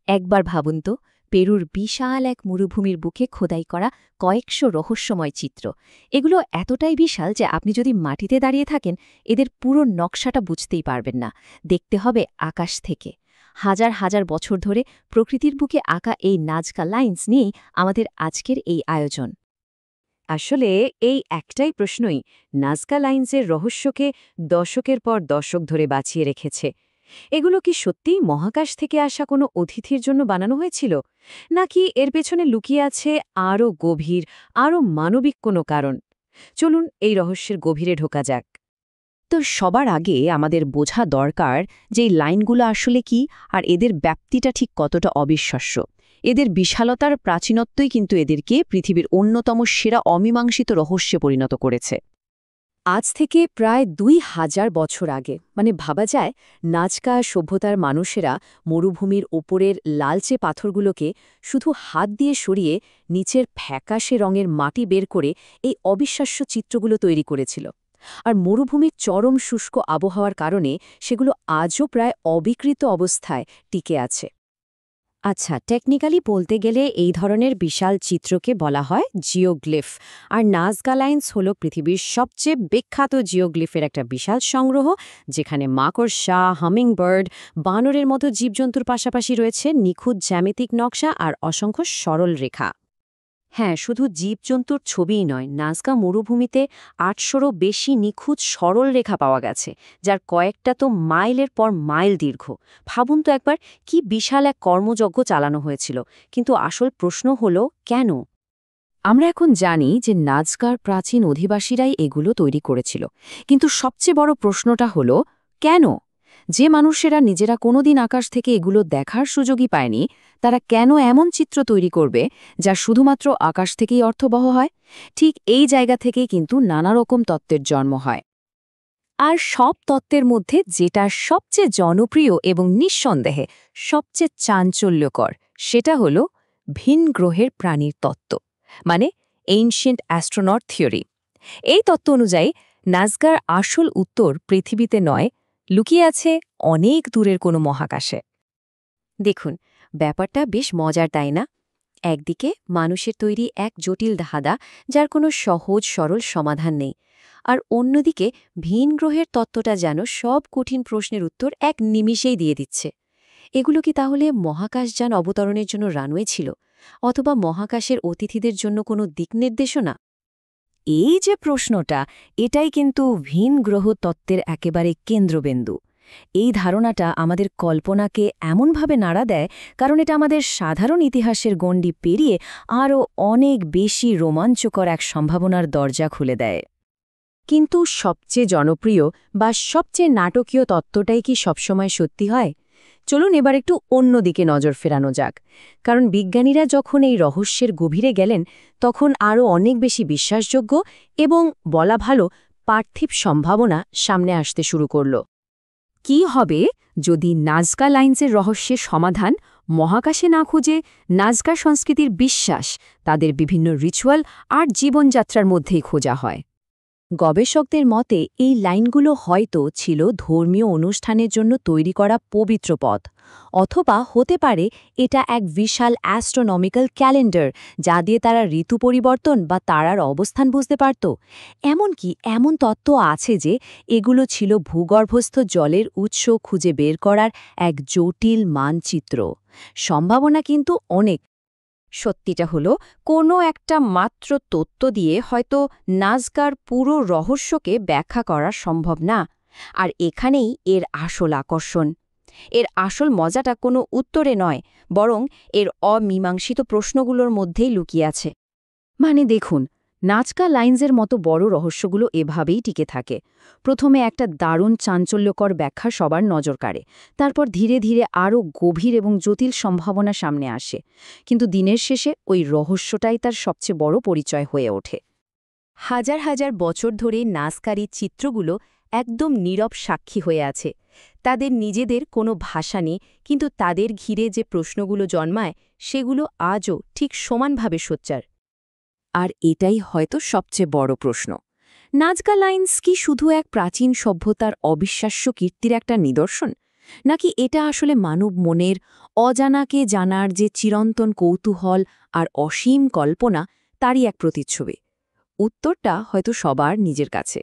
একবার ভাবুন তো, পেরুর বিশাল এক মরুভূমির বুকে খোদাই করা কয়েকশো রহস্যময় চিত্র। এগুলো এতটাই বিশাল যে আপনি যদি মাটিতে দাঁড়িয়ে থাকেন, এদের পুরো নকশাটা বুঝতেই পারবেন না। দেখতে হবে আকাশ থেকে। হাজার হাজার বছর ধরে প্রকৃতির বুকে আঁকা এই নাজকা লাইন্স নিয়েই আমাদের আজকের এই আয়োজন। আসলে এই একটাই প্রশ্নই নাজকা লাইন্সের রহস্যকে দশকের পর দশক ধরে বাঁচিয়ে রেখেছে। এগুলো কি সত্যিই মহাকাশ থেকে আসা কোনো অতিথির জন্য বানানো হয়েছিল, নাকি এর পেছনে লুকিয়ে আছে আরও গভীর, আরও মানবিক কোনো কারণ? চলুন এই রহস্যের গভীরে ঢোকা যাক। তো সবার আগে আমাদের বোঝা দরকার যে এই লাইনগুলো আসলে কি, আর এদের ব্যাপ্তিটা ঠিক কতটা অবিশ্বাস্য। এদের বিশালতার প্রাচীনত্বই কিন্তু এদেরকে পৃথিবীর অন্যতম সেরা অমীমাংসিত রহস্যে পরিণত করেছে। আজ থেকে প্রায় ২,০০০ বছর আগে, মানে ভাবা যায়, নাজকা সভ্যতার মানুষেরা মরুভূমির ওপরের লালচে পাথরগুলোকে শুধু হাত দিয়ে সরিয়ে নিচের ফ্যাকাশে রঙের মাটি বের করে এই অবিশ্বাস্য চিত্রগুলো তৈরি করেছিল। আর মরুভূমির চরম শুষ্ক আবহাওয়ার কারণে সেগুলো আজও প্রায় অবিকৃত অবস্থায় টিকে আছে। আচ্ছা, টেকনিক্যালি বলতে গেলে এই ধরনের বিশাল চিত্রকে বলা হয় জিওগ্লিফ। আর নাজকা লাইন্স হল পৃথিবীর সবচেয়ে বিখ্যাত জিওগ্লিফের একটা বিশাল সংগ্রহ, যেখানে মাকড়সা, হামিংবার্ড, বানরের মতো জীবজন্তুর পাশাপাশি রয়েছে নিখুঁত জ্যামিতিক নকশা আর অসংখ্য সরল রেখা। হ্যাঁ, শুধু জীবজন্তুর ছবিই নয়, নাজকা মরুভূমিতে ৮০০রও বেশি নিখুঁত সরল রেখা পাওয়া গেছে, যার কয়েকটা তো মাইলের পর মাইল দীর্ঘ। ভাবুন তো একবার, কি বিশাল এক কর্মযজ্ঞ চালানো হয়েছিল। কিন্তু আসল প্রশ্ন হলো, কেন? আমরা এখন জানি যে নাজকার প্রাচীন অধিবাসীরাই এগুলো তৈরি করেছিল, কিন্তু সবচেয়ে বড় প্রশ্নটা হলো, কেন? যে মানুষেরা নিজেরা কোনোদিন আকাশ থেকে এগুলো দেখার সুযোগই পায়নি, তারা কেন এমন চিত্র তৈরি করবে যা শুধুমাত্র আকাশ থেকেই অর্থবহ হয়? ঠিক এই জায়গা থেকেই কিন্তু নানা রকম তত্ত্বের জন্ম হয়। আর সব তত্ত্বের মধ্যে যেটা সবচেয়ে জনপ্রিয় এবং নিঃসন্দেহে সবচেয়ে চাঞ্চল্যকর, সেটা হলো ভিন গ্রহের প্রাণীর তত্ত্ব, মানে এনশিয়েন্ট অ্যাস্ট্রোনট থিওরি। এই তত্ত্ব অনুযায়ী নাজকার আসল উত্তর পৃথিবীতে নয়, লুকিয়ে আছে অনেক দূরের কোনো মহাকাশে। দেখুন, ব্যাপারটা বেশ মজার, তাই না? একদিকে মানুষের তৈরি এক জটিল ধাঁধা, যার কোনো সহজ সরল সমাধান নেই, আর অন্যদিকে ভিন গ্রহের তত্ত্বটা যেন সব কঠিন প্রশ্নের উত্তর এক নিমিষেই দিয়ে দিচ্ছে। এগুলো কি তাহলে মহাকাশযান অবতরণের জন্য রানওয়ে ছিল, অথবা মহাকাশের অতিথিদের জন্য কোনো দিকনির্দেশনা? এই যে প্রশ্নটা, এটাই কিন্তু ভিন গ্রহ তত্ত্বের একেবারে কেন্দ্রবিন্দু। এই ধারণাটা আমাদের কল্পনাকে এমনভাবে নাড়া দেয়, কারণ এটা আমাদের সাধারণ ইতিহাসের গণ্ডি পেরিয়ে আরও অনেক বেশি রোমাঞ্চকর এক সম্ভাবনার দরজা খুলে দেয়। কিন্তু সবচেয়ে জনপ্রিয় বা সবচেয়ে নাটকীয় তত্ত্বটাই কি সবসময় সত্যি হয়? চলুন এবার একটু অন্যদিকে নজর ফেরানো যাক। কারণ বিজ্ঞানীরা যখন এই রহস্যের গভীরে গেলেন, তখন আরও অনেক বেশি বিশ্বাসযোগ্য এবং বলা ভালো পার্থিব সম্ভাবনা সামনে আসতে শুরু করল। কি হবে যদি নাজকা লাইন্সের রহস্যের সমাধান মহাকাশে না খুঁজে নাজকা সংস্কৃতির বিশ্বাস, তাদের বিভিন্ন রিচুয়াল আর জীবনযাত্রার মধ্যেই খোঁজা হয়? গবেষকদের মতে এই লাইনগুলো হয়তো ছিল ধর্মীয় অনুষ্ঠানের জন্য তৈরি করা পবিত্র পথ, অথবা হতে পারে এটা এক বিশাল অ্যাস্ট্রোনমিক্যাল ক্যালেন্ডার, যা দিয়ে তারা ঋতু পরিবর্তন বা তারার অবস্থান বুঝতে পারত। এমনকি এমন তত্ত্ব আছে যে এগুলো ছিল ভূগর্ভস্থ জলের উৎস খুঁজে বের করার এক জটিল মানচিত্র। সম্ভাবনা কিন্তু অনেক। সত্যিটা হলো, কোনো একটা মাত্র তত্ত্ব দিয়ে হয়তো নাজকার পুরো রহস্যকে ব্যাখ্যা করা সম্ভব না। আর এখানেই এর আসল আকর্ষণ। এর আসল মজাটা কোনো উত্তরে নয়, বরং এর অমীমাংসিত প্রশ্নগুলোর মধ্যেই লুকিয়ে আছে। মানে দেখুন, নাজকা লাইন্সের মতো বড় রহস্যগুলো এভাবেই টিকে থাকে। প্রথমে একটা দারুণ চাঞ্চল্যকর ব্যাখ্যা সবার নজর কাড়ে, তারপর ধীরে ধীরে আরও গভীর এবং জটিল সম্ভাবনা সামনে আসে। কিন্তু দিনের শেষে ওই রহস্যটাই তার সবচেয়ে বড় পরিচয় হয়ে ওঠে। হাজার হাজার বছর ধরে নাজকার এই চিত্রগুলো একদম নীরব সাক্ষী হয়ে আছে। তাদের নিজেদের কোনো ভাষা নেই, কিন্তু তাদের ঘিরে যে প্রশ্নগুলো জন্মায় সেগুলো আজও ঠিক সমানভাবে সোচ্চার। আর এটাই হয়তো সবচেয়ে বড় প্রশ্ন, নাজকা লাইন্স কি শুধু এক প্রাচীন সভ্যতার অবিশ্বাস্য কীর্তির একটা নিদর্শন, নাকি এটা আসলে মানব মনের অজানাকে জানার যে চিরন্তন কৌতূহল আর অসীম কল্পনা তারই এক প্রতিচ্ছবি? উত্তরটা হয়তো সবার নিজের কাছে।